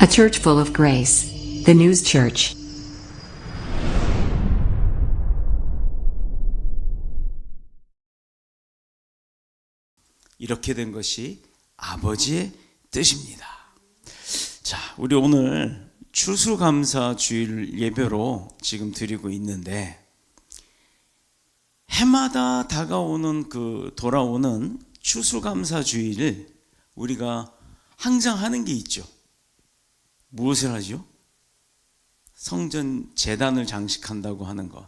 A church full of grace. The News Church. 이렇게 된 것이 아버지의 뜻입니다. 자, 우리 오늘 추수감사 주일 예배로 지금 드리고 있는데, 해마다 다가오는 돌아오는 추수감사 주일을 우리가 항상 하는 게 있죠. 무엇을 하죠? 성전 제단을 장식한다고 하는 것.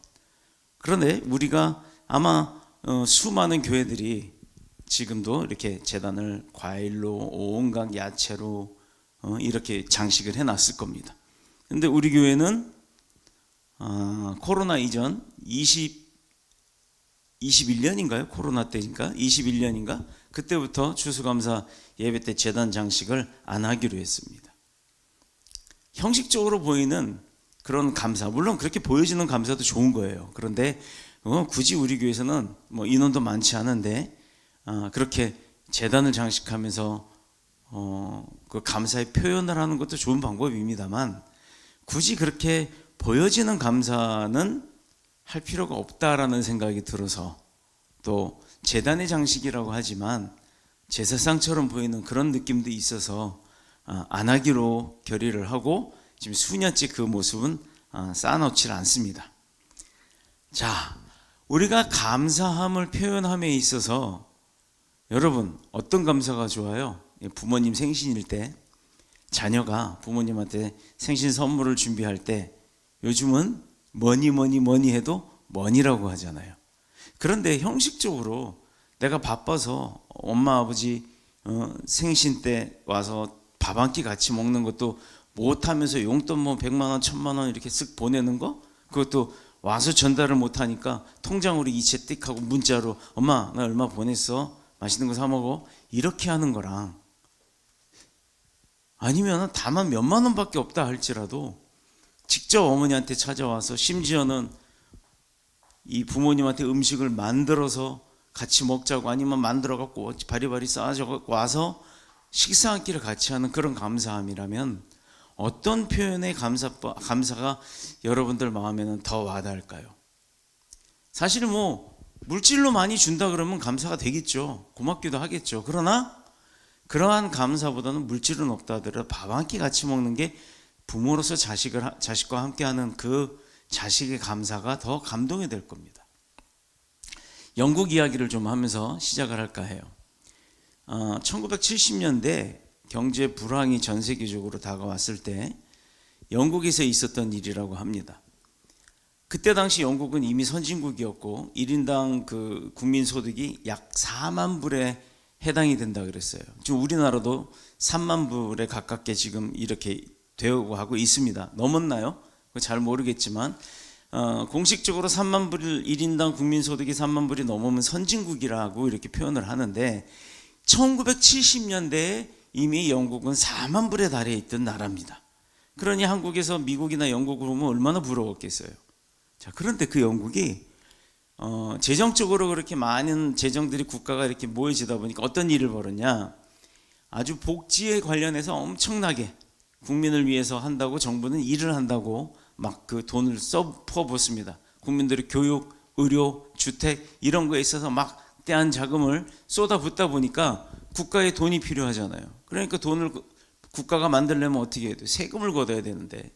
그런데 우리가 아마 수많은 교회들이 지금도 이렇게 제단을 과일로, 온갖 야채로 이렇게 장식을 해놨을 겁니다. 그런데 우리 교회는 코로나 이전 21년인가요? 코로나 때니까 21년인가? 그때부터 추수감사 예배 때 제단 장식을 안 하기로 했습니다. 형식적으로 보이는 그런 감사, 물론 그렇게 보여지는 감사도 좋은 거예요. 그런데 굳이 우리 교회에서는 인원도 많지 않은데 그렇게 제단을 장식하면서 그 감사의 표현을 하는 것도 좋은 방법입니다만, 굳이 그렇게 보여지는 감사는 할 필요가 없다라는 생각이 들어서, 또 제단의 장식이라고 하지만 제사상처럼 보이는 그런 느낌도 있어서 안 하기로 결의를 하고 지금 수년째 그 모습은 쌓아놓질 않습니다. 자, 우리가 감사함을 표현함에 있어서 여러분 어떤 감사가 좋아요? 부모님 생신일 때, 자녀가 부모님한테 생신 선물을 준비할 때 요즘은 뭐니 해도 뭐니라고 하잖아요. 그런데 형식적으로 내가 바빠서 엄마 아버지 생신 때 와서 밥 한 끼 같이 먹는 것도 못하면서 용돈 100만 원, 1000만 원 이렇게 쓱 보내는 거, 그것도 와서 전달을 못하니까 통장으로 이체 띡 하고 문자로 엄마 나 얼마 보냈어, 맛있는 거 사 먹어, 이렇게 하는 거랑, 아니면 다만 몇만 원밖에 없다 할지라도 직접 어머니한테 찾아와서, 심지어는 이 부모님한테 음식을 만들어서 같이 먹자고, 아니면 만들어 갖고 바리바리 싸서 와서 식사 한 끼를 같이 하는 그런 감사함이라면 어떤 표현의 감사가 여러분들 마음에는 더 와닿을까요? 사실 물질로 많이 준다 그러면 감사가 되겠죠. 고맙기도 하겠죠. 그러나 그러한 감사보다는 물질은 없다 하더라도 밥 한 끼 같이 먹는 게 부모로서 자식과 함께하는 그 자식의 감사가 더 감동이 될 겁니다. 영국 이야기를 좀 하면서 시작을 할까 해요. 1970년대 경제 불황이 전 세계적으로 다가왔을 때 영국에서 있었던 일이라고 합니다. 그때 당시 영국은 이미 선진국이었고 1인당 그 국민 소득이 약 4만 불에 해당이 된다 그랬어요. 지금 우리나라도 3만 불에 가깝게 지금 이렇게 되어 가고 있습니다. 넘었나요? 잘 모르겠지만 공식적으로 3만 불, 1인당 국민 소득이 3만 불이 넘으면 선진국이라고 이렇게 표현을 하는데, 1970년대에 이미 영국은 4만 불에 달해 있던 나라입니다. 그러니 한국에서 미국이나 영국을 보면 얼마나 부러웠겠어요. 자, 그런데 그 영국이 재정적으로 그렇게 많은 재정들이 국가가 이렇게 모여지다 보니까 어떤 일을 벌였냐, 아주 복지에 관련해서 엄청나게 국민을 위해서 한다고 정부는 일을 한다고 막 그 돈을 퍼붓습니다. 국민들의 교육, 의료, 주택 이런 거에 있어서 막 대한 자금을 쏟아붓다 보니까 국가에 돈이 필요하잖아요. 그러니까 돈을 국가가 만들려면 어떻게 해야 돼요? 세금을 걷어야 되는데,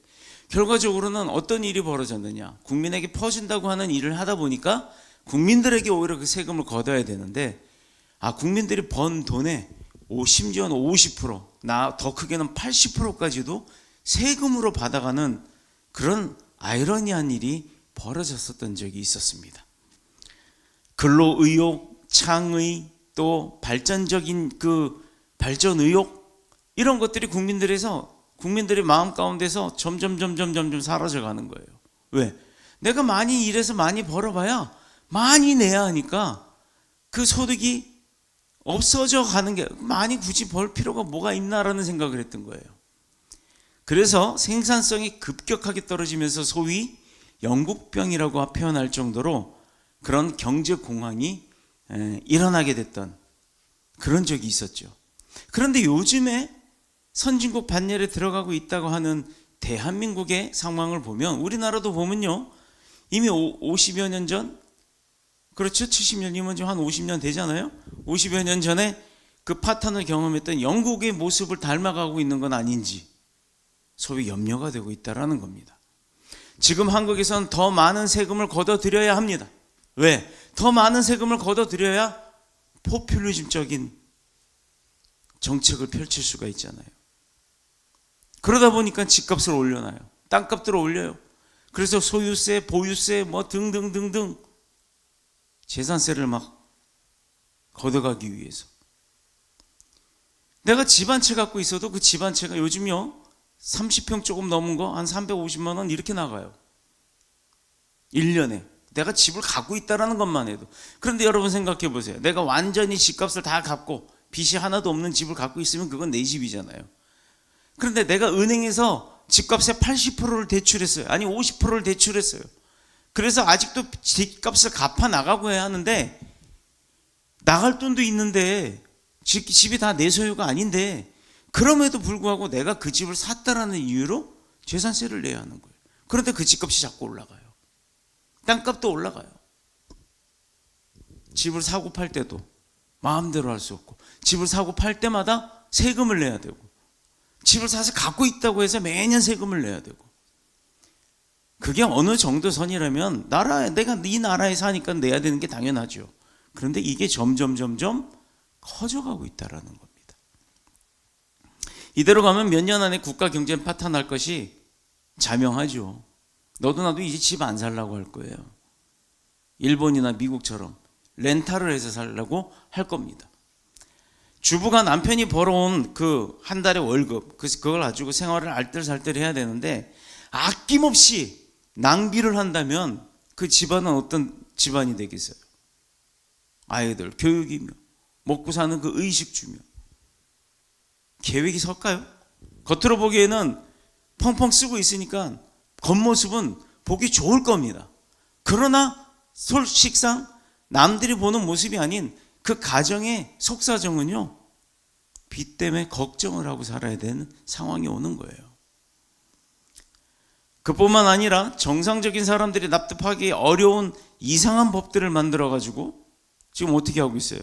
결과적으로는 어떤 일이 벌어졌느냐, 국민에게 퍼준다고 하는 일을 하다 보니까 국민들에게 오히려 그 세금을 걷어야 되는데, 국민들이 번 돈의 심지어는 50%, 더 크게는 80%까지도 세금으로 받아가는 그런 아이러니한 일이 벌어졌었던 적이 있었습니다. 근로의욕, 창의, 또 발전적인 그 발전 의욕, 이런 것들이 국민들의 마음 가운데서 점점 사라져 가는 거예요. 왜? 내가 많이 일해서 많이 벌어봐야 많이 내야 하니까 그 소득이 없어져 가는 게, 많이 굳이 벌 필요가 뭐가 있나라는 생각을 했던 거예요. 그래서 생산성이 급격하게 떨어지면서 소위 영국병이라고 표현할 정도로 그런 경제 공황이 일어나게 됐던 그런 적이 있었죠. 그런데 요즘에 선진국 반열에 들어가고 있다고 하는 대한민국의 상황을 보면, 우리나라도 보면요, 이미 50여 년 전, 그렇죠, 70년이면 한 50년 되잖아요. 50여 년 전에 그 파탄을 경험했던 영국의 모습을 닮아가고 있는 건 아닌지 소위 염려가 되고 있다는 겁니다. 지금 한국에서는 더 많은 세금을 걷어들여야 합니다. 왜? 더 많은 세금을 걷어들여야 포퓰리즘적인 정책을 펼칠 수가 있잖아요. 그러다 보니까 집값을 올려놔요. 땅값들을 올려요. 그래서 소유세, 보유세 뭐 등등등등 재산세를 막 걷어가기 위해서. 내가 집 한 채 갖고 있어도 그 집 한 채가 요즘요 30평 조금 넘은 거 한 350만 원 이렇게 나가요. 1년에. 내가 집을 갖고 있다는 것만 해도. 그런데 여러분 생각해 보세요. 내가 완전히 집값을 다 갚고 빚이 하나도 없는 집을 갖고 있으면 그건 내 집이잖아요. 그런데 내가 은행에서 집값의 80%를 대출했어요. 아니 50%를 대출했어요. 그래서 아직도 집값을 갚아 나가고 해야 하는데, 나갈 돈도 있는데 집이 다 내 소유가 아닌데, 그럼에도 불구하고 내가 그 집을 샀다라는 이유로 재산세를 내야 하는 거예요. 그런데 그 집값이 자꾸 올라가요. 땅값도 올라가요. 집을 사고 팔 때도 마음대로 할 수 없고, 집을 사고 팔 때마다 세금을 내야 되고, 집을 사서 갖고 있다고 해서 매년 세금을 내야 되고. 그게 어느 정도 선이라면 내가 이 나라에 사니까 내야 되는 게 당연하죠. 그런데 이게 점점 커져가고 있다는 겁니다. 이대로 가면 몇 년 안에 국가 경제는 파탄날 것이 자명하죠. 너도 나도 이제 집 안 살라고 할 거예요. 일본이나 미국처럼 렌탈을 해서 살라고 할 겁니다. 주부가 남편이 벌어온 그 한 달의 월급, 그걸 가지고 생활을 알뜰살뜰 해야 되는데, 아낌없이 낭비를 한다면 그 집안은 어떤 집안이 되겠어요? 아이들 교육이며 먹고 사는 그 의식주며 계획이 설까요? 겉으로 보기에는 펑펑 쓰고 있으니까 겉모습은 보기 좋을 겁니다. 그러나 솔직상 남들이 보는 모습이 아닌 그 가정의 속사정은요, 빚 때문에 걱정을 하고 살아야 되는 상황이 오는 거예요. 그뿐만 아니라 정상적인 사람들이 납득하기 어려운 이상한 법들을 만들어가지고 지금 어떻게 하고 있어요?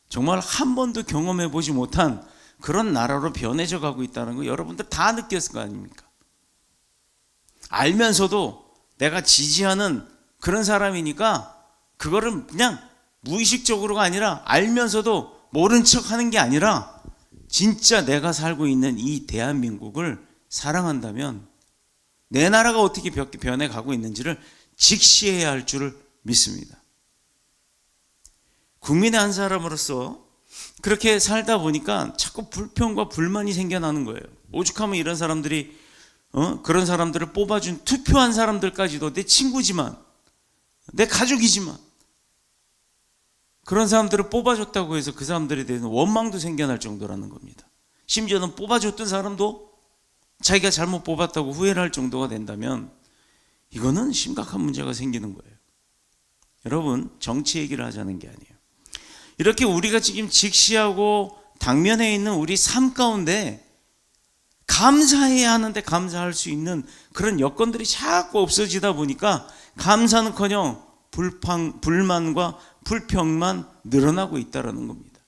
정말 한 번도 경험해 보지 못한 그런 나라로 변해져 가고 있다는 거 여러분들 다 느꼈을 거 아닙니까? 알면서도 내가 지지하는 그런 사람이니까 그거를 그냥 무의식적으로가 아니라 알면서도 모른 척 하는 게 아니라 진짜 내가 살고 있는 이 대한민국을 사랑한다면 내 나라가 어떻게 변해가고 있는지를 직시해야 할 줄을 믿습니다. 국민의 한 사람으로서 그렇게 살다 보니까 자꾸 불평과 불만이 생겨나는 거예요. 오죽하면 이런 사람들이 그런 사람들을 뽑아준 투표한 사람들까지도 내 친구지만 내 가족이지만 그런 사람들을 뽑아줬다고 해서 그 사람들에 대해서 원망도 생겨날 정도라는 겁니다. 심지어는 뽑아줬던 사람도 자기가 잘못 뽑았다고 후회를 할 정도가 된다면 이거는 심각한 문제가 생기는 거예요. 여러분, 정치 얘기를 하자는 게 아니에요. 이렇게 우리가 지금 직시하고 당면에 있는 우리 삶 가운데 감사해야 하는데 감사할 수 있는 그런 여건들이 자꾸 없어지다 보니까 감사는커녕 불만과 불평만 늘어나고 있다는 겁니다.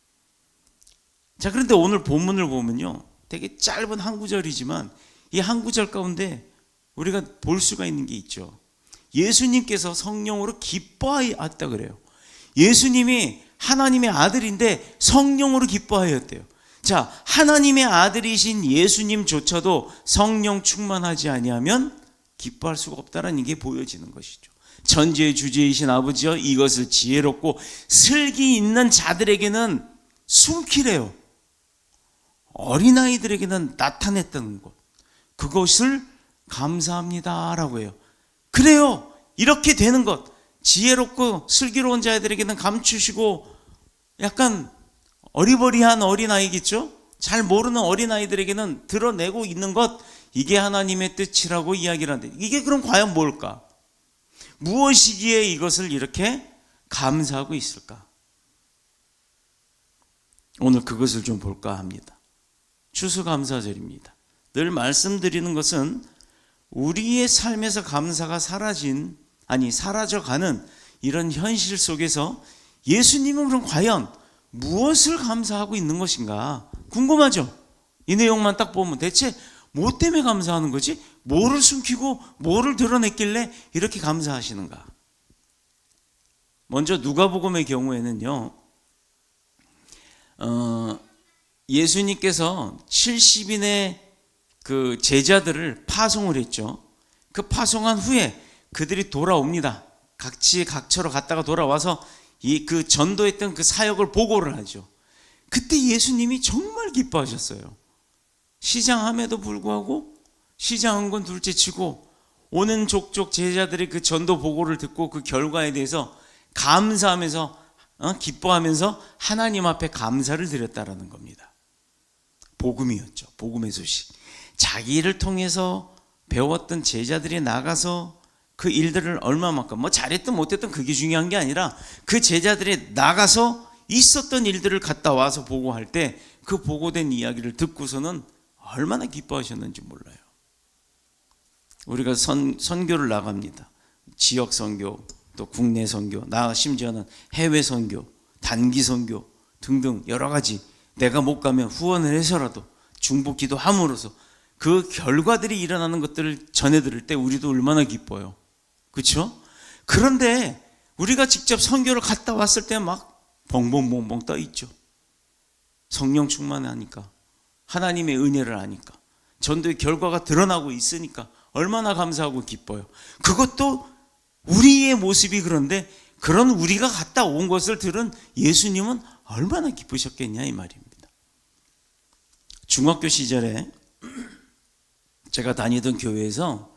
자, 그런데 오늘 본문을 보면요, 되게 짧은 한 구절이지만 이 한 구절 가운데 우리가 볼 수가 있는 게 있죠. 예수님께서 성령으로 기뻐하였다 그래요. 예수님이 하나님의 아들인데 성령으로 기뻐하였대요. 자, 하나님의 아들이신 예수님조차도 성령 충만하지 아니하면 기뻐할 수가 없다는 게 보여지는 것이죠. 천지의 주제이신 아버지여, 이것을 지혜롭고 슬기 있는 자들에게는 숨기래요. 어린아이들에게는 나타냈다는 것, 그것을 감사합니다라고 해요. 그래요, 이렇게 되는 것, 지혜롭고 슬기로운 자들에게는 감추시고 약간 어리버리한 어린아이겠죠? 잘 모르는 어린아이들에게는 드러내고 있는 것, 이게 하나님의 뜻이라고 이야기를 하는데, 이게 그럼 과연 뭘까? 무엇이기에 이것을 이렇게 감사하고 있을까? 오늘 그것을 좀 볼까 합니다. 추수감사절입니다. 늘 말씀드리는 것은 우리의 삶에서 감사가 사라져가는 이런 현실 속에서 예수님은 그럼 과연 무엇을 감사하고 있는 것인가 궁금하죠? 이 내용만 딱 보면 대체 뭐 때문에 감사하는 거지? 뭐를 숨기고 뭐를 드러냈길래 이렇게 감사하시는가? 먼저 누가복음의 경우에는요, 예수님께서 70인의 그 제자들을 파송을 했죠. 그 파송한 후에 그들이 돌아옵니다. 각처로 갔다가 돌아와서 그 전도했던 그 사역을 보고를 하죠. 그때 예수님이 정말 기뻐하셨어요. 시장함에도 불구하고, 시장한 건 둘째치고 오는 족족 제자들의 그 전도 보고를 듣고 그 결과에 대해서 감사하면서 기뻐하면서 하나님 앞에 감사를 드렸다라는 겁니다. 복음이었죠. 복음의 소식. 자기를 통해서 배웠던 제자들이 나가서 그 일들을 얼마만큼 잘했든 못했든 그게 중요한 게 아니라 그 제자들이 나가서 있었던 일들을 갔다 와서 보고할 때 그 보고된 이야기를 듣고서는 얼마나 기뻐하셨는지 몰라요. 우리가 선교를 나갑니다. 지역 선교, 또 국내 선교, 심지어는 해외 선교, 단기 선교 등등 여러 가지 내가 못 가면 후원을 해서라도 중보 기도함으로써 그 결과들이 일어나는 것들을 전해 들을 때 우리도 얼마나 기뻐요. 그렇죠? 그런데 우리가 직접 선교를 갔다 왔을 때 막 벙벙벙벙 떠 있죠. 성령 충만하니까, 하나님의 은혜를 아니까, 전도의 결과가 드러나고 있으니까 얼마나 감사하고 기뻐요. 그것도 우리의 모습이 그런데 그런 우리가 갔다 온 것을 들은 예수님은 얼마나 기쁘셨겠냐 이 말입니다. 중학교 시절에 제가 다니던 교회에서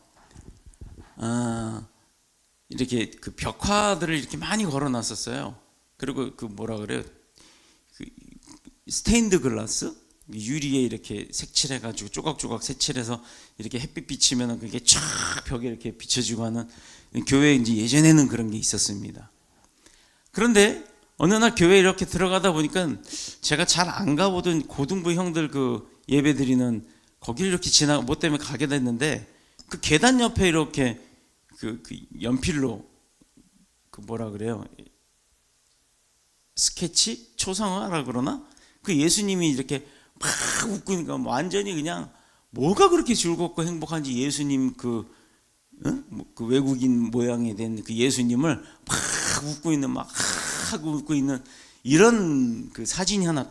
이렇게 그 벽화들을 이렇게 많이 걸어놨었어요. 그리고 그 뭐라 그래요? 그 스테인드 글라스 유리에 이렇게 색칠해가지고 조각조각 색칠해서 이렇게 햇빛 비치면은 그게 쫙 벽에 이렇게 비춰지고 하는 교회에 이제 예전에는 그런 게 있었습니다. 그런데 어느 날 교회에 이렇게 들어가다 보니까 제가 잘 안 가보던 고등부 형들 그 예배 드리는 거기를 이렇게 뭐 때문에 가게 됐는데 그 계단 옆에 이렇게 그 연필로 그 뭐라 그래요? 스케치? 초상화라 그러나? 그 예수님이 이렇게 막 웃고 있으니까 완전히 그냥 뭐가 그렇게 즐겁고 행복한지 예수님 그 외국인 모양이 된 그 예수님을 막 웃고 있는 이런 그 사진이 하나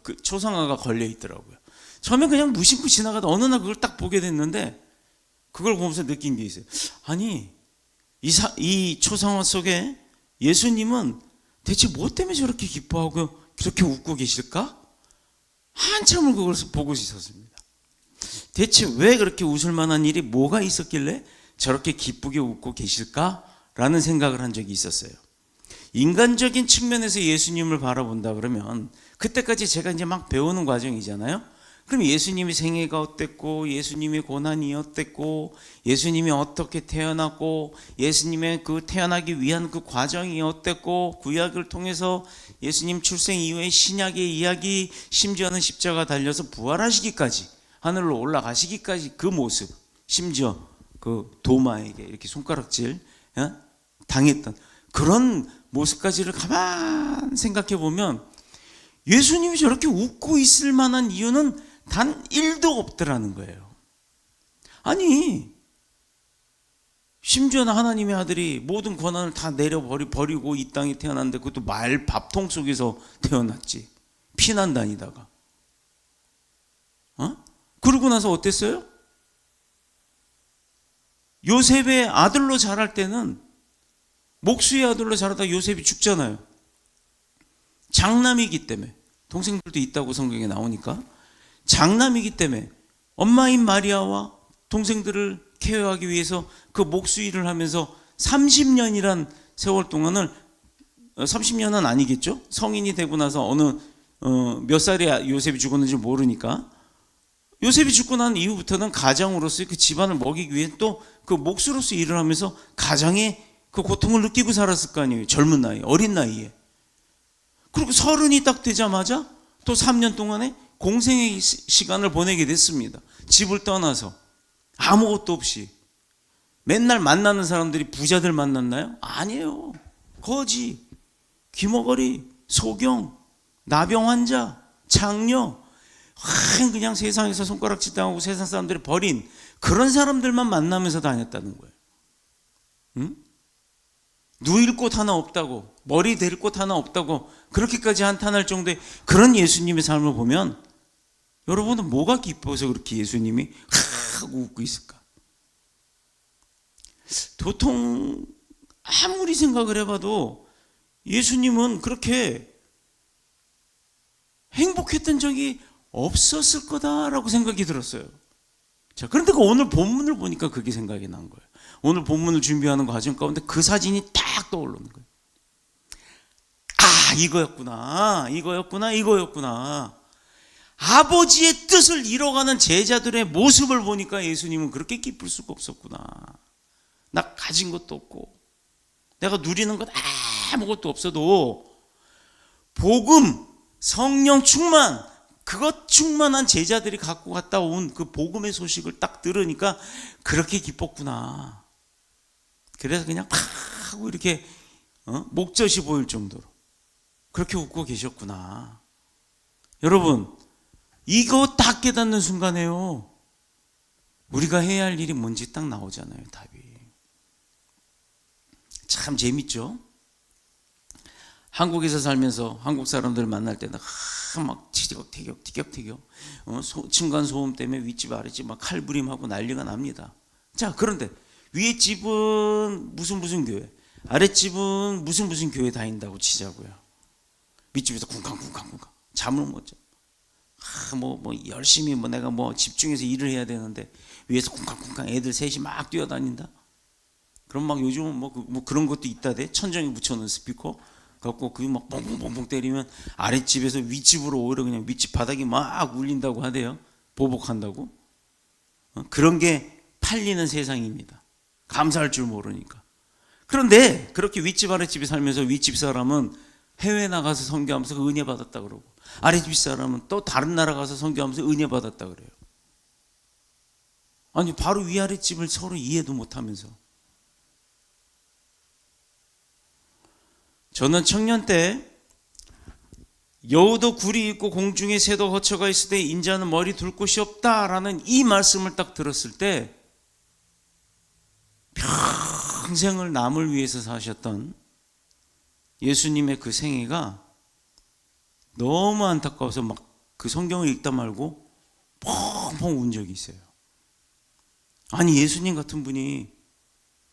그 초상화가 걸려 있더라고요. 처음에 그냥 무심코 지나가다 어느 날 그걸 딱 보게 됐는데 그걸 보면서 느낀 게 있어요. 아니 이 초상화 속에 예수님은 대체 뭐 때문에 저렇게 기뻐하고 그렇게 웃고 계실까? 한참을 그걸 보고 있었습니다. 대체 왜 그렇게 웃을 만한 일이 뭐가 있었길래 저렇게 기쁘게 웃고 계실까라는 생각을 한 적이 있었어요. 인간적인 측면에서 예수님을 바라본다 그러면 그때까지 제가 이제 막 배우는 과정이잖아요. 그럼 예수님의 생애가 어땠고, 예수님의 고난이 어땠고, 예수님이 어떻게 태어났고, 예수님의 그 태어나기 위한 그 과정이 어땠고, 구약을 통해서 예수님 출생 이후의 신약의 이야기, 심지어는 십자가 달려서 부활하시기까지, 하늘로 올라가시기까지 그 모습, 심지어 그 도마에게 이렇게 손가락질 당했던 그런 모습까지를 가만 생각해 보면 예수님이 저렇게 웃고 있을 만한 이유는 단 1도 없더라는 거예요. 아니 심지어는 하나님의 아들이 모든 권한을 다 내려버리고 이 땅에 태어났는데 그것도 말 밥통 속에서 태어났지. 피난 다니다가 그러고 나서 어땠어요? 요셉의 아들로 자랄 때는 목수의 아들로 자라다 요셉이 죽잖아요. 장남이기 때문에, 동생들도 있다고 성경에 나오니까 장남이기 때문에 엄마인 마리아와 동생들을 케어하기 위해서 그 목수 일을 하면서 30년이란 세월 동안을 30년은 아니겠죠? 성인이 되고 나서 어느 몇 살에 요셉이 죽었는지 모르니까 요셉이 죽고 난 이후부터는 가장으로서 그 집안을 먹이기 위해 또 그 목수로서 일을 하면서 가장의 그 고통을 느끼고 살았을 거 아니에요. 젊은 나이, 어린 나이에. 그리고 30이 딱 되자마자 또 3년 동안에 공생의 시간을 보내게 됐습니다. 집을 떠나서 아무것도 없이. 맨날 만나는 사람들이 부자들 만났나요? 아니에요. 거지, 귀머거리, 소경, 나병 환자, 장녀, 그냥 세상에서 손가락질 당하고 세상 사람들이 버린 그런 사람들만 만나면서 다녔다는 거예요. 응? 누일 곳 하나 없다고, 머리 댈 곳 하나 없다고 그렇게까지 한탄할 정도의 그런 예수님의 삶을 보면 여러분은 뭐가 기뻐서 그렇게 예수님이 하고 웃고 있을까? 도통 아무리 생각을 해봐도 예수님은 그렇게 행복했던 적이 없었을 거다라고 생각이 들었어요. 자, 그런데 오늘 본문을 보니까 그게 생각이 난 거예요. 오늘 본문을 준비하는 과정 가운데 그 사진이 딱 떠오르는 거예요. 아, 이거였구나. 아버지의 뜻을 이뤄가는 제자들의 모습을 보니까 예수님은 그렇게 기쁠 수가 없었구나. 나 가진 것도 없고 내가 누리는 것 아무것도 없어도 복음, 성령 충만, 그것 충만한 제자들이 갖고 갔다 온 그 복음의 소식을 딱 들으니까 그렇게 기뻤구나. 그래서 그냥 팍 하고 이렇게 목젖이 보일 정도로 그렇게 웃고 계셨구나. 여러분, 이거 딱 깨닫는 순간에요, 우리가 해야 할 일이 뭔지 딱 나오잖아요. 답이. 참 재밌죠? 한국에서 살면서 한국 사람들 만날 때는 막 티격태격 층간소음 때문에 윗집 아랫집 막 칼부림하고 난리가 납니다. 자, 그런데 위에 집은 무슨 교회, 아랫집은 무슨 교회 다닌다고 치자고요. 윗집에서 쿵쾅쿵쾅 잠을 못 자. 뭐 열심히 내가 집중해서 일을 해야 되는데 위에서 쿵쾅쿵쾅 애들 셋이 막 뛰어다닌다. 그럼 막 요즘은 뭐 그런 것도 있다대. 천정에 붙여놓은 스피커 갖고 그게 막 뻥뻥뻥뻥 때리면 아랫집에서 윗집으로 오히려 그냥 윗집 바닥이 막 울린다고 하대요. 보복한다고. 그런 게 팔리는 세상입니다. 감사할 줄 모르니까. 그런데 그렇게 윗집 아랫집에 살면서 윗집 사람은 해외 나가서 선교하면서 은혜 받았다 그러고, 아랫집 사람은 또 다른 나라 가서 선교하면서 은혜 받았다 그래요. 아니, 바로 위아랫집을 서로 이해도 못하면서. 저는 청년 때 여우도 굴이 있고 공중에 새도 거처가 있을 때 인자는 머리 둘 곳이 없다라는 이 말씀을 딱 들었을 때 평생을 남을 위해서 사셨던 예수님의 그 생애가 너무 안타까워서 막 그 성경을 읽다 말고 펑펑 운 적이 있어요. 아니, 예수님 같은 분이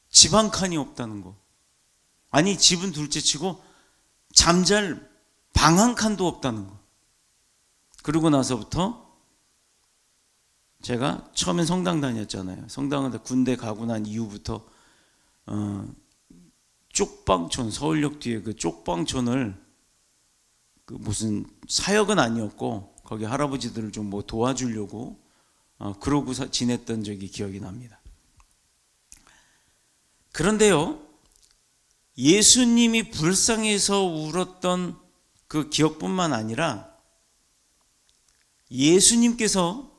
집 한 칸이 없다는 거. 아니, 집은 둘째치고 잠잘 방 한 칸도 없다는 거. 그러고 나서부터 제가 처음엔 성당 다녔잖아요. 성당을 군대 가고 난 이후부터 쪽방촌, 서울역 뒤에 그 쪽방촌을 그 무슨 사역은 아니었고 거기 할아버지들을 좀 도와주려고 그러고 지냈던 적이 기억이 납니다. 그런데요, 예수님이 불쌍해서 울었던 그 기억뿐만 아니라 예수님께서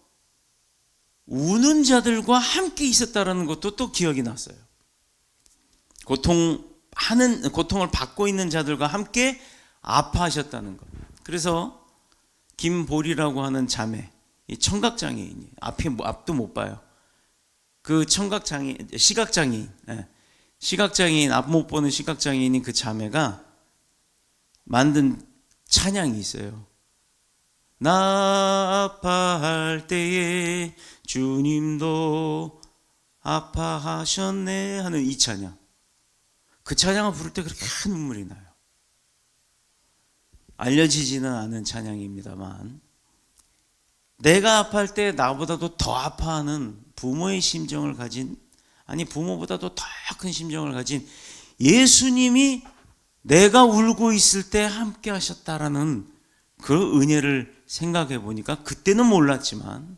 우는 자들과 함께 있었다는 것도 또 기억이 났어요. 고통을 받고 있는 자들과 함께 아파하셨다는 것. 그래서 김보리라고 하는 자매, 이 청각장애인이 앞도 못 봐요. 그 시각장애인, 앞 못 보는 시각장애인인 그 자매가 만든 찬양이 있어요. 나 아파할 때에 주님도 아파하셨네 하는 이 찬양. 그 찬양을 부를 때 그렇게 큰 눈물이 나요. 알려지지는 않은 찬양입니다만, 내가 아파할 때 나보다도 더 아파하는 부모의 심정을 가진, 아니 부모보다도 더 큰 심정을 가진 예수님이 내가 울고 있을 때 함께 하셨다라는 그 은혜를 생각해 보니까, 그때는 몰랐지만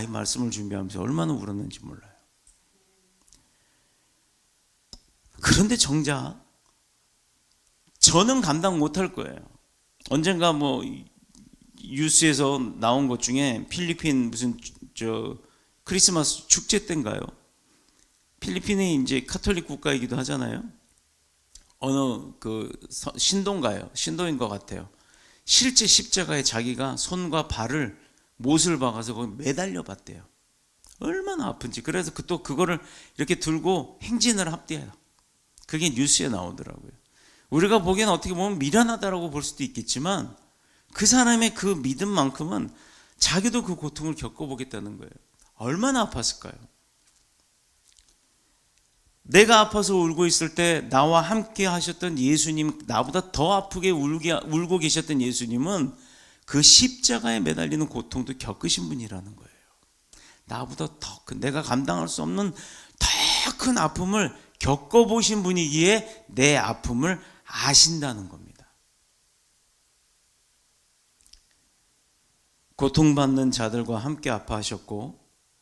이 말씀을 준비하면서 얼마나 울었는지 몰라요. 그런데 정작 저는 감당 못할 거예요. 언젠가 뉴스에서 나온 것 중에 필리핀 무슨 크리스마스 축제 때인가요? 필리핀이 이제 카톨릭 국가이기도 하잖아요. 어느 신도인가요? 신도인 것 같아요. 실제 십자가에 자기가 손과 발을 못을 박아서 거기 매달려 봤대요. 얼마나 아픈지. 그래서 또 그거를 이렇게 들고 행진을 합대요. 그게 뉴스에 나오더라고요. 우리가 보기에는 어떻게 보면 미련하다라고 볼 수도 있겠지만 그 사람의 그 믿음만큼은 자기도 그 고통을 겪어보겠다는 거예요. 얼마나 아팠을까요? 내가 아파서 울고 있을 때 나와 함께 하셨던 예수님, 나보다 더 아프게 울고 계셨던 예수님은 그 십자가에 매달리는 고통도 겪으신 분이라는 거예요. 나보다 더 큰, 내가 감당할 수 없는 더 큰 아픔을 겪어보신 분이기에 내 아픔을 아신다는 겁니다. 고통받는 자들과 함께 아파하셨고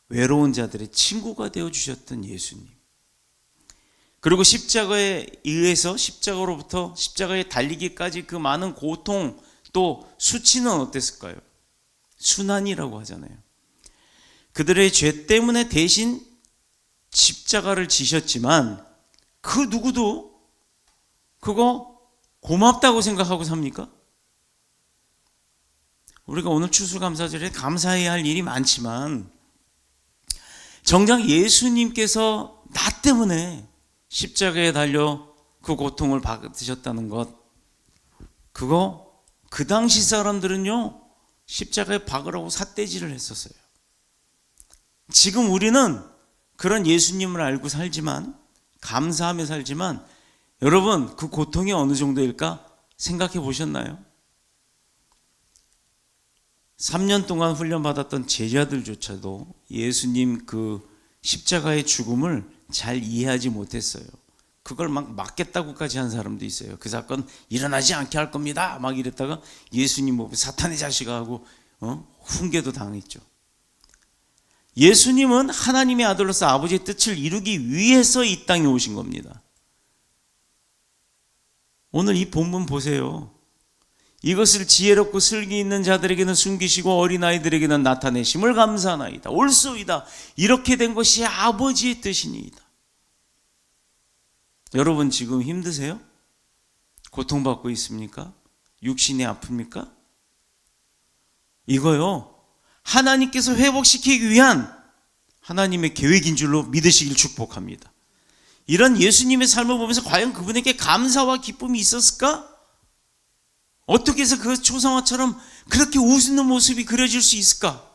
외로운 자들의 친구가 되어주셨던 예수님, 그리고 십자가에 의해서 십자가로부터 십자가에 달리기까지 그 많은 고통, 또 수치는 어땠을까요? 순환이라고 하잖아요. 그들의 죄 때문에 대신 십자가를 지셨지만 그 누구도 그거 고맙다고 생각하고 삽니까? 우리가 오늘 추수감사절에 감사해야 할 일이 많지만 정작 예수님께서 나 때문에 십자가에 달려 그 고통을 받으셨다는 것, 그거 그 당시 사람들은요 십자가에 박으라고 삿대질을 했었어요. 지금 우리는 그런 예수님을 알고 살지만, 감사하며 살지만, 여러분 그 고통이 어느 정도일까 생각해 보셨나요? 3년 동안 훈련받았던 제자들조차도 예수님 그 십자가의 죽음을 잘 이해하지 못했어요. 그걸 막 막겠다고까지 한 사람도 있어요. 그 사건 일어나지 않게 할 겁니다 막 이랬다가 예수님 뭐 사탄의 자식아 하고 훈계도 당했죠. 예수님은 하나님의 아들로서 아버지의 뜻을 이루기 위해서 이 땅에 오신 겁니다. 오늘 이 본문 보세요. 이것을 지혜롭고 슬기 있는 자들에게는 숨기시고 어린아이들에게는 나타내심을 감사하나이다. 옳소이다. 이렇게 된 것이 아버지의 뜻이니이다. 여러분 지금 힘드세요? 고통받고 있습니까? 육신이 아픕니까? 이거요, 하나님께서 회복시키기 위한 하나님의 계획인 줄로 믿으시길 축복합니다. 이런 예수님의 삶을 보면서 과연 그분에게 감사와 기쁨이 있었을까? 어떻게 해서 그 초상화처럼 그렇게 웃는 모습이 그려질 수 있을까?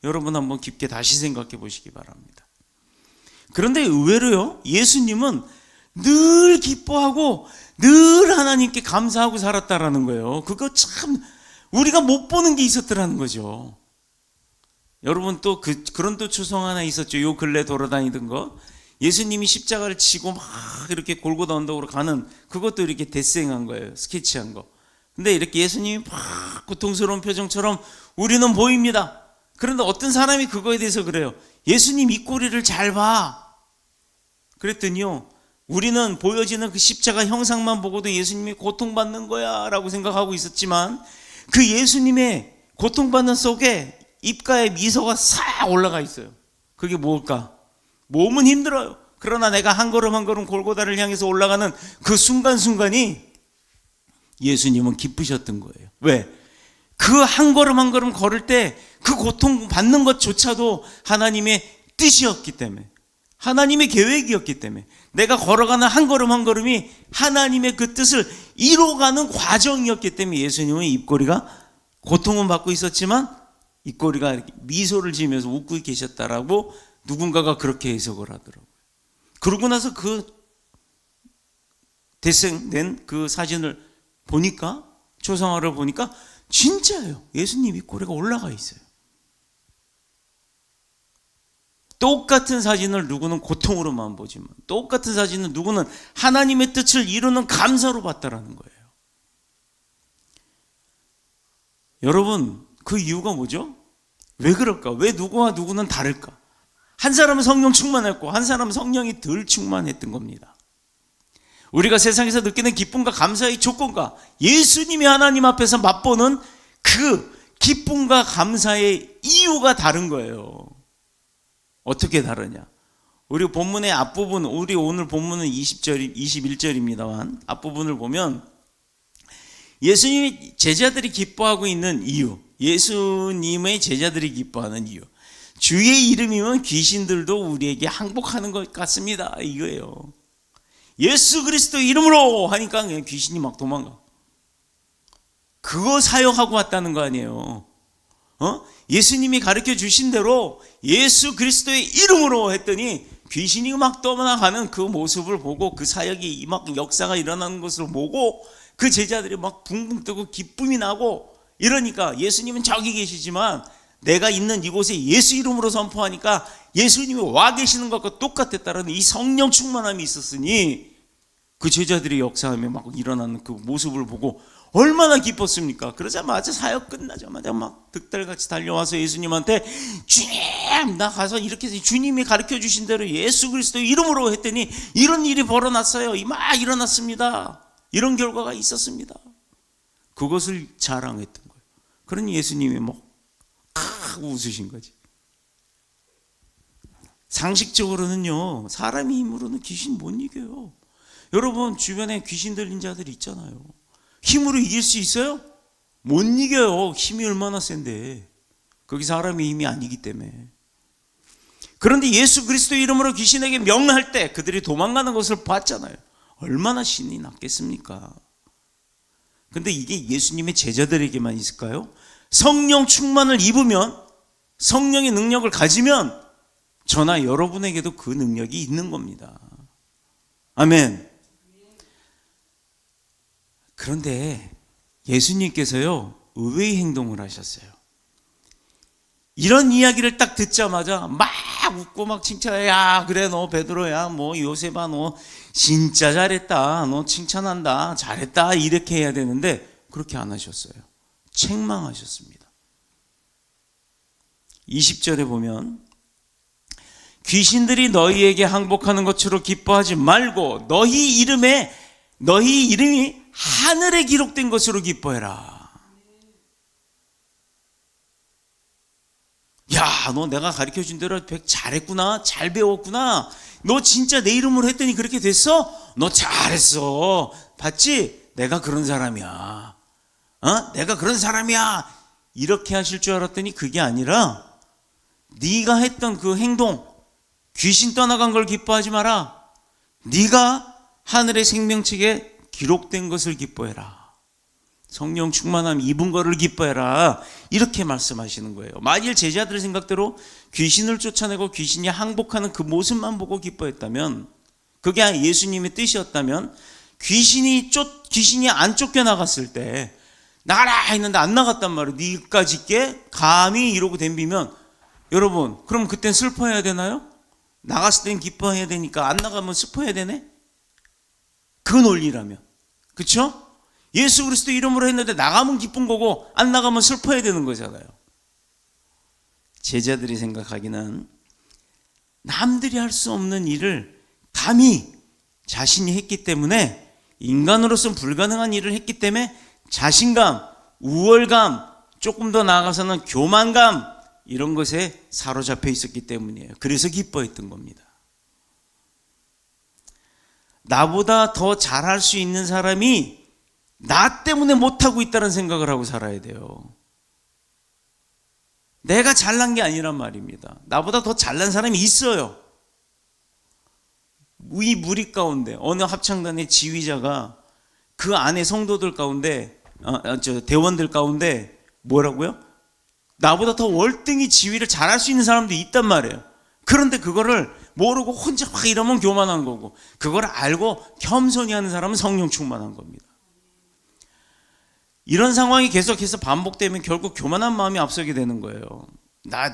여러분 한번 깊게 다시 생각해 보시기 바랍니다. 그런데 의외로요, 예수님은 늘 기뻐하고 늘 하나님께 감사하고 살았다라는 거예요. 그거 참 우리가 못 보는 게 있었더라는 거죠. 여러분 또 그런 또 추성 하나 있었죠. 요 근래 돌아다니던 거, 예수님이 십자가를 지고 막 이렇게 골고다 언덕으로 가는, 그것도 이렇게 데스행한 거예요. 스케치한 거. 근데 이렇게 예수님이 막 고통스러운 표정처럼 우리는 보입니다. 그런데 어떤 사람이 그거에 대해서 그래요. 예수님 입꼬리를 잘 봐. 그랬더니요, 우리는 보여지는 그 십자가 형상만 보고도 예수님이 고통받는 거야 라고 생각하고 있었지만, 그 예수님의 고통받는 속에 입가에 미소가 싹 올라가 있어요. 그게 뭘까? 몸은 힘들어요. 그러나 내가 한 걸음 한 걸음 골고다를 향해서 올라가는 그 순간순간이 예수님은 기쁘셨던 거예요. 왜? 그 한 걸음 한 걸음 걸을 때 그 고통 받는 것조차도 하나님의 뜻이었기 때문에, 하나님의 계획이었기 때문에, 내가 걸어가는 한 걸음 한 걸음이 하나님의 그 뜻을 이뤄가는 과정이었기 때문에 예수님은 입꼬리가, 고통은 받고 있었지만 입꼬리가 이렇게 미소를 지으면서 웃고 계셨다라고 누군가가 그렇게 해석을 하더라고요. 그러고 나서 그 대생된 그 사진을 보니까, 초상화를 보니까 진짜예요. 예수님 입꼬리가 올라가 있어요. 똑같은 사진을 누구는 고통으로만 보지만 똑같은 사진은 누구는 하나님의 뜻을 이루는 감사로 봤다라는 거예요. 여러분 그 이유가 뭐죠? 왜 그럴까? 왜 누구와 누구는 다를까? 한 사람은 성령 충만했고 한 사람은 성령이 덜 충만했던 겁니다. 우리가 세상에서 느끼는 기쁨과 감사의 조건과 예수님이 하나님 앞에서 맛보는 그 기쁨과 감사의 이유가 다른 거예요. 어떻게 다르냐? 우리 본문의 앞부분, 우리 오늘 본문은 21절입니다만 앞부분을 보면 예수님의 제자들이 기뻐하고 있는 이유, 예수님의 제자들이 기뻐하는 이유, 주의 이름이면 귀신들도 우리에게 항복하는 것 같습니다, 이거예요. 예수 그리스도 이름으로 하니까 그냥 귀신이 막 도망가. 그거 사역하고 왔다는 거 아니에요. 예수님이 가르쳐 주신 대로 예수 그리스도의 이름으로 했더니 귀신이 막 떠나가는 그 모습을 보고, 그 사역이 막 역사가 일어나는 것을 보고 그 제자들이 막 붕붕 뜨고 기쁨이 나고 이러니까, 예수님은 저기 계시지만 내가 있는 이곳에 예수 이름으로 선포하니까 예수님이 와 계시는 것과 똑같았다는 이 성령 충만함이 있었으니 그 제자들이 역사하며 막 일어나는 그 모습을 보고 얼마나 기뻤습니까? 그러자마자 사역 끝나자마자 막 득달같이 달려와서 예수님한테 주님, 나 가서 이렇게 해서 주님이 가르쳐 주신 대로 예수 그리스도 이름으로 했더니 이런 일이 벌어났어요. 막 일어났습니다. 이런 결과가 있었습니다. 그것을 자랑했던 거예요. 그러니 예수님이 막 웃으신 거지. 상식적으로는요, 사람의 힘으로는 귀신 못 이겨요. 여러분 주변에 귀신 들린 자들이 있잖아요. 힘으로 이길 수 있어요? 못 이겨요. 힘이 얼마나 센데. 거기 사람의 힘이 아니기 때문에. 그런데 예수 그리스도 이름으로 귀신에게 명할 때 그들이 도망가는 것을 봤잖아요. 얼마나 신이 났겠습니까? 근데 이게 예수님의 제자들에게만 있을까요? 성령 충만을 입으면, 성령의 능력을 가지면 저나 여러분에게도 그 능력이 있는 겁니다. 아멘. 그런데 예수님께서요, 의외의 행동을 하셨어요. 이런 이야기를 딱 듣자마자 막 웃고 막 칭찬해. 야, 그래, 너 베드로야, 뭐 요셉아, 너 진짜 잘했다, 너 칭찬한다, 잘했다, 이렇게 해야 되는데 그렇게 안 하셨어요. 책망하셨습니다. 20절에 보면 귀신들이 너희에게 항복하는 것으로 기뻐하지 말고 너희 이름이 하늘에 기록된 것으로 기뻐해라. 야, 너 내가 가르쳐준 대로 잘했구나, 잘 배웠구나, 너 진짜 내 이름으로 했더니 그렇게 됐어? 너 잘했어. 봤지? 내가 그런 사람이야. 내가 그런 사람이야. 이렇게 하실 줄 알았더니 그게 아니라 네가 했던 그 행동, 귀신 떠나간 걸 기뻐하지 마라. 네가 하늘의 생명책에 기록된 것을 기뻐해라. 성령 충만함 입은 거를 기뻐해라. 이렇게 말씀하시는 거예요. 만일 제자들의 생각대로 귀신을 쫓아내고 귀신이 항복하는 그 모습만 보고 기뻐했다면, 그게 예수님의 뜻이었다면, 귀신이 안 쫓겨나갔을 때 나가라 했는데 안 나갔단 말이에요. 니까지 있게 감히 이러고 덤비면, 여러분 그럼 그땐 슬퍼해야 되나요? 나갔을 땐 기뻐해야 되니까 안 나가면 슬퍼해야 되네? 그 논리라면, 그렇죠? 예수 그리스도 이름으로 했는데 나가면 기쁜 거고 안 나가면 슬퍼해야 되는 거잖아요. 제자들이 생각하기는 남들이 할 수 없는 일을 감히 자신이 했기 때문에, 인간으로서는 불가능한 일을 했기 때문에 자신감, 우월감, 조금 더 나아가서는 교만감, 이런 것에 사로잡혀 있었기 때문이에요. 그래서 기뻐했던 겁니다. 나보다 더 잘할 수 있는 사람이 나 때문에 못하고 있다는 생각을 하고 살아야 돼요. 내가 잘난 게 아니란 말입니다. 나보다 더 잘난 사람이 있어요. 이 무리 가운데 어느 합창단의 지휘자가 그 안에 성도들 가운데, 대원들 가운데 뭐라고요? 나보다 더 월등히 지휘를 잘할 수 있는 사람도 있단 말이에요. 그런데 그거를 모르고 혼자 막 이러면 교만한 거고, 그걸 알고 겸손히 하는 사람은 성령 충만한 겁니다. 이런 상황이 계속해서 반복되면 결국 교만한 마음이 앞서게 되는 거예요.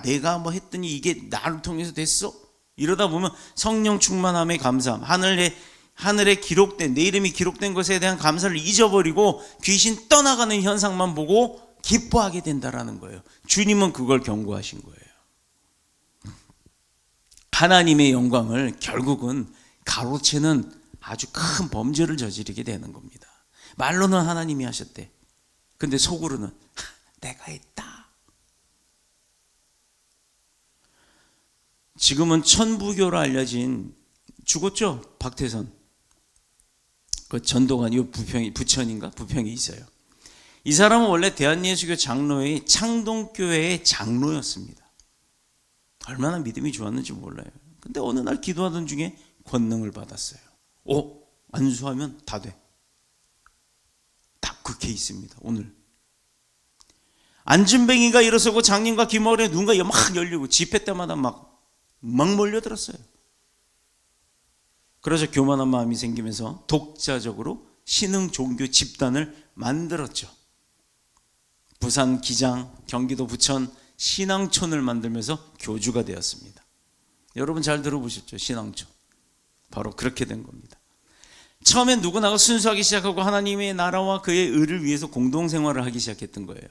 내가 뭐 했더니 이게 나를 통해서 됐어? 이러다 보면 성령 충만함의 감사함, 하늘에 기록된, 내 이름이 기록된 것에 대한 감사를 잊어버리고 귀신 떠나가는 현상만 보고 기뻐하게 된다라는 거예요. 주님은 그걸 경고하신 거예요. 하나님의 영광을 결국은 가로채는 아주 큰 범죄를 저지르게 되는 겁니다. 말로는 하나님이 하셨대. 근데 속으로는 내가 했다. 지금은 천부교로 알려진, 죽었죠? 박태선. 그 전도관, 이 부천인가? 부평이 있어요. 이 사람은 원래 대한예수교 장로의 창동교회의 장로였습니다. 얼마나 믿음이 좋았는지 몰라요. 근데 어느 날 기도하던 중에 권능을 받았어요. 안수하면 다 돼. 딱 그 케이스입니다. 오늘 안진뱅이가 일어서고 장님과 김어울의 눈가 막 열리고 집회 때마다 막 몰려들었어요. 그래서 교만한 마음이 생기면서 독자적으로 신흥 종교 집단을 만들었죠. 부산 기장, 경기도 부천 신앙촌을 만들면서 교주가 되었습니다. 여러분 잘 들어보셨죠? 신앙촌. 바로 그렇게 된 겁니다. 처음엔 누구나가 순수하기 시작하고 하나님의 나라와 그의 의를 위해서 공동생활을 하기 시작했던 거예요.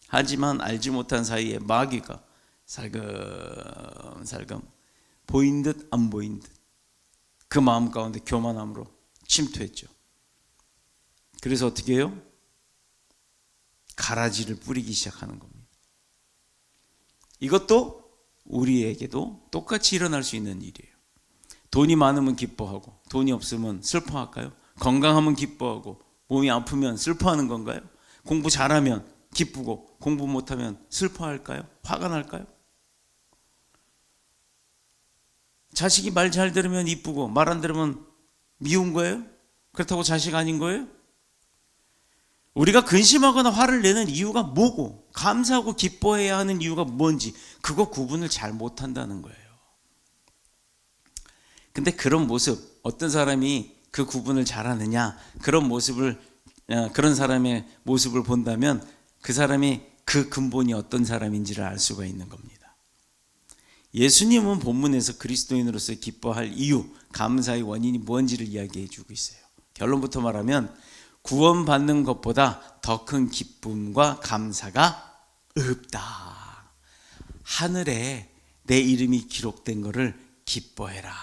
하지만 알지 못한 사이에 마귀가 살금살금 보인 듯 안 보인 듯 그 마음 가운데 교만함으로 침투했죠. 그래서 어떻게 해요? 가라지를 뿌리기 시작하는 겁니다. 이것도 우리에게도 똑같이 일어날 수 있는 일이에요. 돈이 많으면 기뻐하고 돈이 없으면 슬퍼할까요? 건강하면 기뻐하고 몸이 아프면 슬퍼하는 건가요? 공부 잘하면 기쁘고 공부 못하면 슬퍼할까요? 화가 날까요? 자식이 말 잘 들으면 이쁘고 말 안 들으면 미운 거예요? 그렇다고 자식 아닌 거예요? 우리가 근심하거나 화를 내는 이유가 뭐고 감사하고 기뻐해야 하는 이유가 뭔지 그거 구분을 잘 못한다는 거예요. 근데 그런 모습, 어떤 사람이 그 구분을 잘하느냐, 그런 사람의 모습을 본다면 그 사람이 그 근본이 어떤 사람인지를 알 수가 있는 겁니다. 예수님은 본문에서 그리스도인으로서 기뻐할 이유, 감사의 원인이 뭔지를 이야기해 주고 있어요. 결론부터 말하면 구원받는 것보다 더 큰 기쁨과 감사가 없다. 하늘에 내 이름이 기록된 것을 기뻐해라.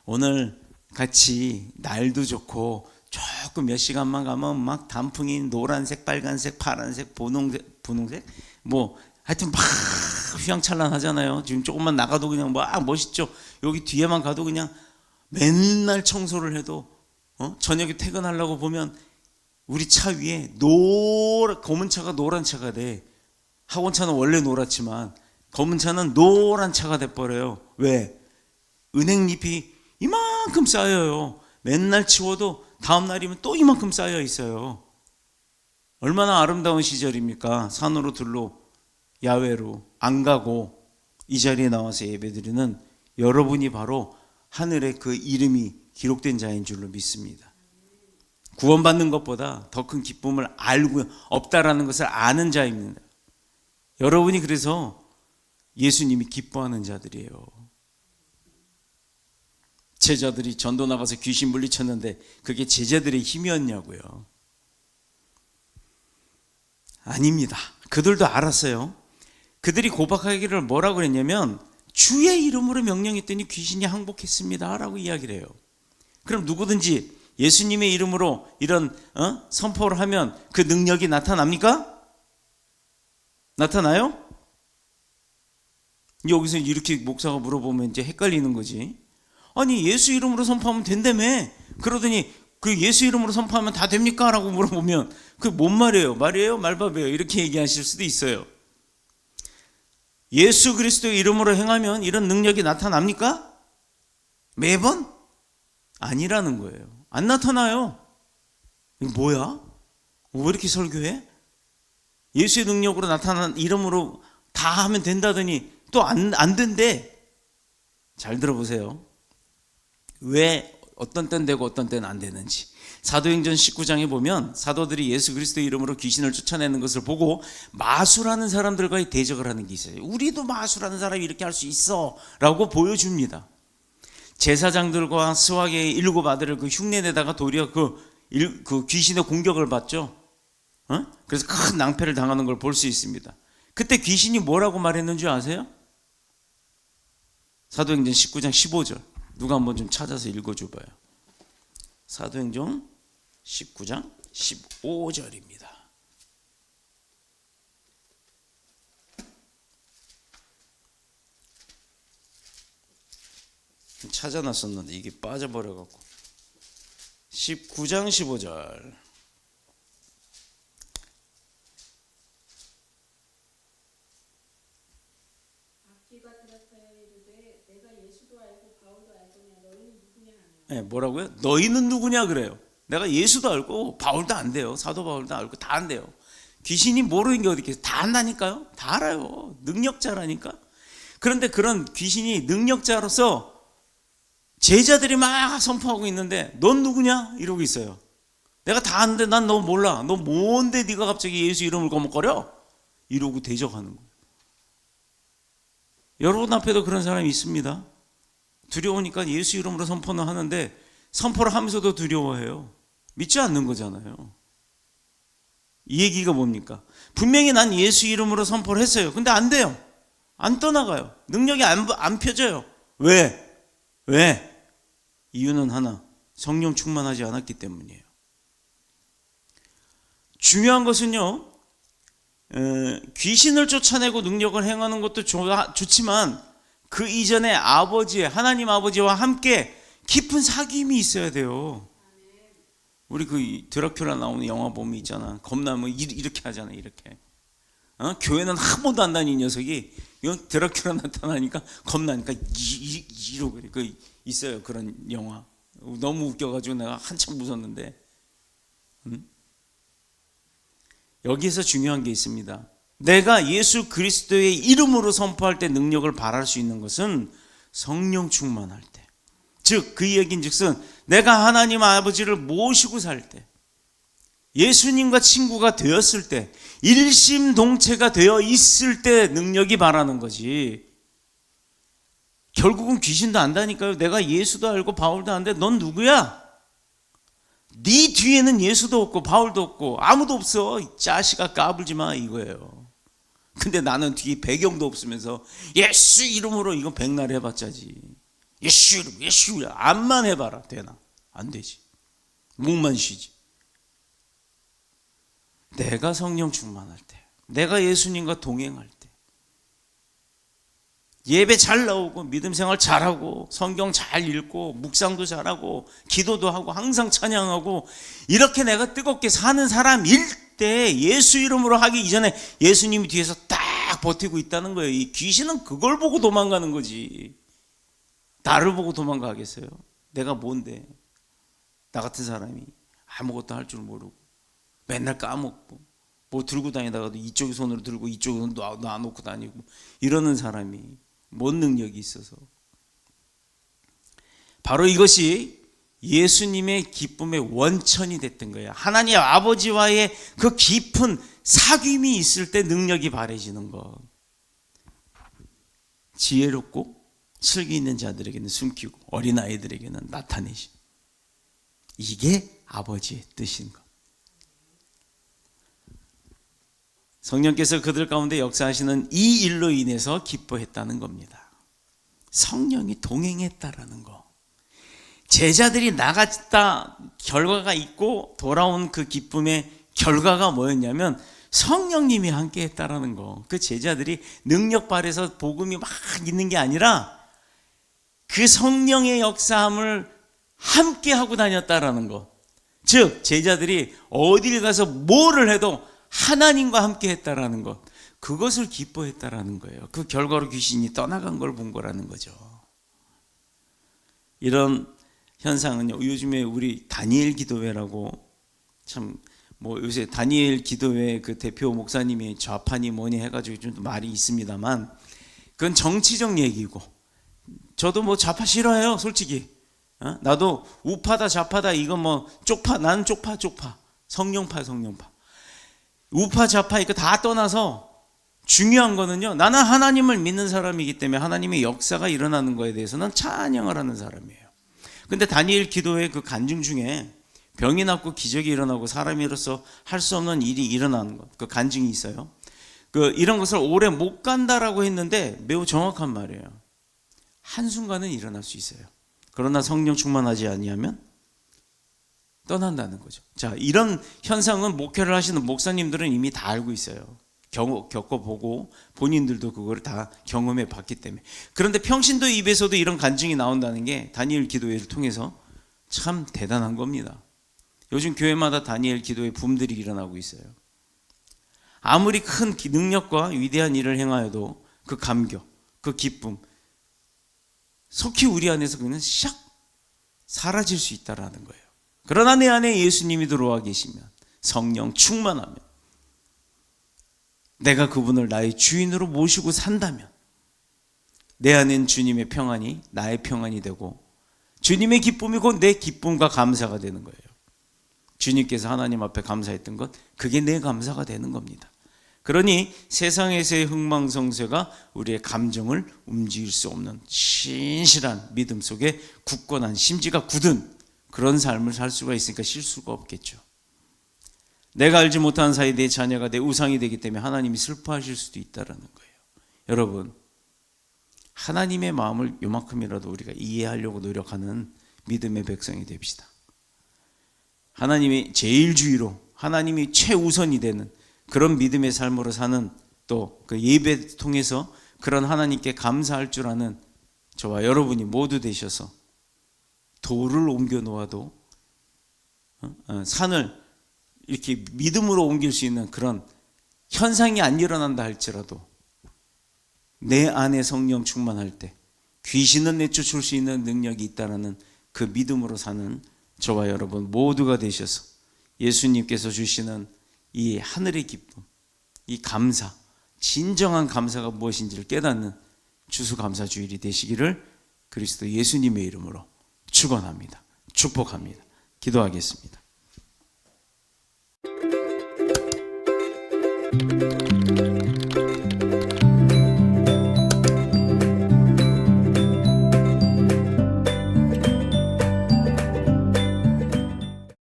오늘 같이 날도 좋고 조금 몇 시간만 가면 막 단풍이 노란색, 빨간색, 파란색, 분홍색 뭐 하여튼 막 휘황찬란하잖아요. 지금 조금만 나가도 그냥 막 멋있죠. 여기 뒤에만 가도 그냥 맨날 청소를 해도 저녁에 퇴근하려고 보면 우리 차 위에 검은 차가 노란 차가 돼. 학원 차는 원래 노랗지만 검은 차는 노란 차가 돼버려요. 왜? 은행잎이 이만큼 쌓여요. 맨날 치워도 다음 날이면 또 이만큼 쌓여 있어요. 얼마나 아름다운 시절입니까? 산으로 들로 야외로 안 가고 이 자리에 나와서 예배드리는 여러분이 바로 하늘에 그 이름이 기록된 자인 줄로 믿습니다. 구원받는 것보다 더 큰 기쁨을 알고 없다라는 것을 아는 자입니다. 여러분이 그래서 예수님이 기뻐하는 자들이에요. 제자들이 전도 나가서 귀신 물리쳤는데 그게 제자들의 힘이었냐고요? 아닙니다. 그들도 알았어요. 그들이 고백하기를 뭐라고 그랬냐면 주의 이름으로 명령했더니 귀신이 항복했습니다 라고 이야기를 해요. 그럼 누구든지 예수님의 이름으로 이런 선포를 하면 그 능력이 나타납니까? 나타나요? 여기서 이렇게 목사가 물어보면 이제 헷갈리는 거지. 아니 예수 이름으로 선포하면 된다며. 그러더니 그 예수 이름으로 선포하면 다 됩니까? 라고 물어보면 그게 뭔 말이에요? 말이에요? 말밥이에요? 이렇게 얘기하실 수도 있어요. 예수 그리스도의 이름으로 행하면 이런 능력이 나타납니까? 매번? 아니라는 거예요. 안 나타나요. 이거 뭐야? 왜 이렇게 설교해? 예수의 능력으로 나타난 이름으로 다 하면 된다더니 또 안 된대. 잘 들어보세요. 왜 어떤 때는 되고 어떤 때는 안 되는지. 사도행전 19장에 보면 사도들이 예수 그리스도의 이름으로 귀신을 쫓아내는 것을 보고 마술하는 사람들과의 대적을 하는 게 있어요. 우리도 마술하는 사람이 이렇게 할 수 있어 라고 보여줍니다. 제사장들과 스와의 7 아들을 그 흉내내다가 도리어 그 귀신의 공격을 받죠. 그래서 큰 낭패를 당하는 걸 볼 수 있습니다. 그때 귀신이 뭐라고 말했는 줄 아세요? 사도행전 19장 15절. 누가 한번 좀 찾아서 읽어줘봐요. 사도행전 19장 15절입니다. 찾아놨었는데 이게 빠져버려갖고 19장 15절. 네, 뭐라고요? 너희는 누구냐 그래요. 내가 예수도 알고 바울도 안 돼요. 사도 바울도 알고 다 안 돼요. 귀신이 모르는 게 어디 있겠어요? 다 안다니까요. 다 알아요. 능력자라니까. 그런데 그런 귀신이 능력자로서 제자들이 막 선포하고 있는데 넌 누구냐? 이러고 있어요. 내가 다 아는데 난 너 몰라. 너 뭔데 네가 갑자기 예수 이름을 거먹거려? 이러고 대적하는 거예요. 여러분 앞에도 그런 사람이 있습니다. 두려우니까 예수 이름으로 선포는 하는데 선포를 하면서도 두려워해요. 믿지 않는 거잖아요. 이 얘기가 뭡니까? 분명히 난 예수 이름으로 선포를 했어요. 근데 안 돼요. 안 떠나가요. 능력이 안 펴져요. 왜? 이유는 하나, 성령 충만하지 않았기 때문이에요. 중요한 것은요, 귀신을 쫓아내고 능력을 행하는 것도 좋지만 그 이전에 하나님 아버지와 함께 깊은 사귐이 있어야 돼요. 우리 그 드라큘라 나오는 영화 보면 있잖아. 겁나면 이렇게 하잖아. 이렇게. 교회는 한 번도 안 다닌 녀석이 드라큘라 나타나니까 겁나니까 이러고 그 있어요. 그런 영화. 너무 웃겨가지고 내가 한참 웃었는데. 여기에서 중요한 게 있습니다. 내가 예수 그리스도의 이름으로 선포할 때 능력을 발할 수 있는 것은 성령 충만할 때. 즉 그 얘기인즉슨 내가 하나님 아버지를 모시고 살 때, 예수님과 친구가 되었을 때, 일심동체가 되어 있을 때 능력이 발하는 거지. 결국은 귀신도 안다니까요. 내가 예수도 알고 바울도 아는데 넌 누구야? 네 뒤에는 예수도 없고 바울도 없고 아무도 없어. 이 자식아 까불지 마 이거예요. 근데 나는 뒤에 배경도 없으면서 예수 이름으로 이거 백날 해봤자지. 예수 이름, 예수 이름 암만 해봐라 되나? 안 되지. 목만 쉬지. 내가 성령 충만할 때, 내가 예수님과 동행할 때, 예배 잘 나오고 믿음 생활 잘하고 성경 잘 읽고 묵상도 잘하고 기도도 하고 항상 찬양하고 이렇게 내가 뜨겁게 사는 사람일 때 예수 이름으로 하기 이전에 예수님이 뒤에서 딱 버티고 있다는 거예요. 이 귀신은 그걸 보고 도망가는 거지. 나를 보고 도망가겠어요? 내가 뭔데? 나 같은 사람이 아무것도 할 줄 모르고 맨날 까먹고 뭐 들고 다니다가도 이쪽 손으로 들고 이쪽으로 놔놓고 다니고 이러는 사람이 뭔 능력이 있어서. 바로 이것이 예수님의 기쁨의 원천이 됐던 거예요. 하나님 아버지와의 그 깊은 사귐이 있을 때 능력이 발해지는 것. 지혜롭고 슬기 있는 자들에게는 숨기고 어린아이들에게는 나타내시. 이게 아버지의 뜻인 것. 성령께서 그들 가운데 역사하시는 이 일로 인해서 기뻐했다는 겁니다. 성령이 동행했다라는 거. 제자들이 나갔다 결과가 있고 돌아온 그 기쁨의 결과가 뭐였냐면 성령님이 함께 했다라는 거. 그 제자들이 능력 발해서 복음이 막 있는 게 아니라 그 성령의 역사함을 함께 하고 다녔다라는 거. 즉 제자들이 어딜 가서 뭐를 해도 하나님과 함께 했다라는 것, 그것을 기뻐했다라는 거예요. 그 결과로 귀신이 떠나간 걸 본 거라는 거죠. 이런 현상은요, 요즘에 우리 다니엘 기도회라고 참 뭐 요새 다니엘 기도회 그 대표 목사님이 좌파니 뭐니 해가지고 좀 말이 있습니다만 그건 정치적 얘기고, 저도 뭐 좌파 싫어해요 솔직히. 나도 우파다 좌파다 이거 뭐 쪽파, 나는 쪽파 성령파 우파 좌파 이거 다 떠나서 중요한 거는요, 나는 하나님을 믿는 사람이기 때문에 하나님의 역사가 일어나는 거에 대해서는 찬양을 하는 사람이에요. 근데 다니엘 기도회 그 간증 중에 병이 낫고 기적이 일어나고 사람으로서 할 수 없는 일이 일어나는 것, 그 간증이 있어요. 이런 것을 오래 못 간다라고 했는데 매우 정확한 말이에요. 한순간은 일어날 수 있어요. 그러나 성령 충만하지 아니하면 떠난다는 거죠. 자, 이런 현상은 목회를 하시는 목사님들은 이미 다 알고 있어요. 겪어보고 본인들도 그걸 다 경험해 봤기 때문에. 그런데 평신도 입에서도 이런 간증이 나온다는 게 다니엘 기도회를 통해서 참 대단한 겁니다. 요즘 교회마다 다니엘 기도회 붐들이 일어나고 있어요. 아무리 큰 능력과 위대한 일을 행하여도 그 감격, 그 기쁨 속히 우리 안에서 그냥 샥 사라질 수 있다라는 거예요. 그러나 내 안에 예수님이 들어와 계시면, 성령 충만하면, 내가 그분을 나의 주인으로 모시고 산다면 내 안엔 주님의 평안이 나의 평안이 되고 주님의 기쁨이 곧 내 기쁨과 감사가 되는 거예요. 주님께서 하나님 앞에 감사했던 것, 그게 내 감사가 되는 겁니다. 그러니 세상에서의 흥망성쇠가 우리의 감정을 움직일 수 없는 신실한 믿음 속에 굳건한 심지가 굳은 그런 삶을 살 수가 있으니까 실수가 없겠죠. 내가 알지 못한 사이 내 자녀가 내 우상이 되기 때문에 하나님이 슬퍼하실 수도 있다는 거예요. 여러분, 하나님의 마음을 요만큼이라도 우리가 이해하려고 노력하는 믿음의 백성이 됩시다. 하나님이 제일주의로, 하나님이 최우선이 되는 그런 믿음의 삶으로 사는, 또 그 예배 통해서 그런 하나님께 감사할 줄 아는 저와 여러분이 모두 되셔서 돌을 옮겨 놓아도 산을 이렇게 믿음으로 옮길 수 있는 그런 현상이 안 일어난다 할지라도 내 안에 성령 충만할 때 귀신은 내쫓을 수 있는 능력이 있다는 그 믿음으로 사는 저와 여러분 모두가 되셔서 예수님께서 주시는 이 하늘의 기쁨, 이 감사, 진정한 감사가 무엇인지를 깨닫는 추수감사주일이 되시기를 그리스도 예수님의 이름으로 축원합니다. 축복합니다. 기도하겠습니다.